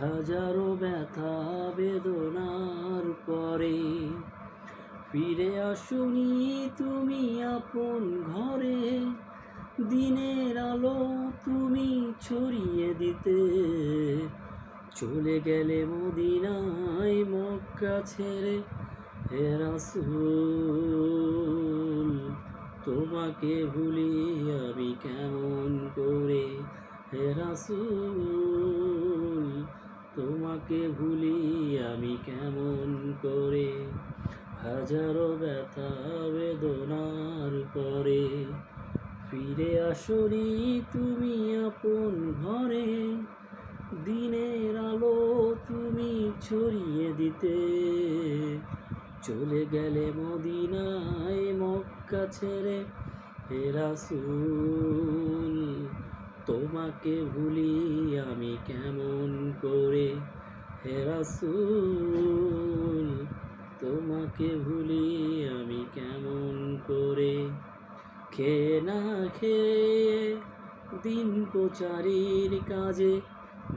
হাজারো ব্যথা বেদনার পরে ফিরে আসুনি তুমি আপন ঘরে। দিনের আলো তুমি ছড়িয়ে দিতে চলে গেলে মদিনায় মক্কা ছেড়ে। হে রাসূল তোমাকে ভুলি আমি কেমন করে। হে রাসূল তোমাকে ভুলি আমি কেমন করে। হাজারো ব্যথা বেদনার পরে ফিরে আসনি তুমি আপন ঘরে। দিনের আলো তুমি ছড়িয়ে দিতে চলে গেলে মদিনায় মক্কা ছেড়ে। হে রাসূল তোমাকে ভুলি আমি কেমন করে। হে রাসূল তোমাকে ভুলি আমি কেমন করে। খেয়ে না খেয়ে দিন প্রচারের কাজে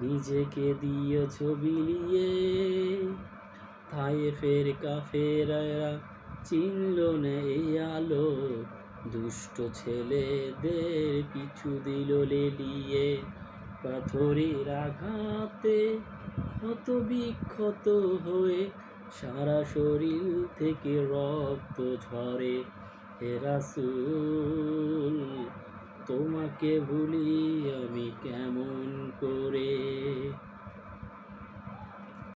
নিজেকে দিয়েছ বিলিয়ে। তায়েফের কাফেররা চিনল না এই আলো, দুষ্ট ছেলেদের পিছু দিল লেলিয়ে। পাথরের আঘাতে ক্ষত বিক্ষত হয়ে সারা শরীর থেকে রক্ত ঝরে। হে রাসূল তোমাকে ভুলি আমি কেমন করে।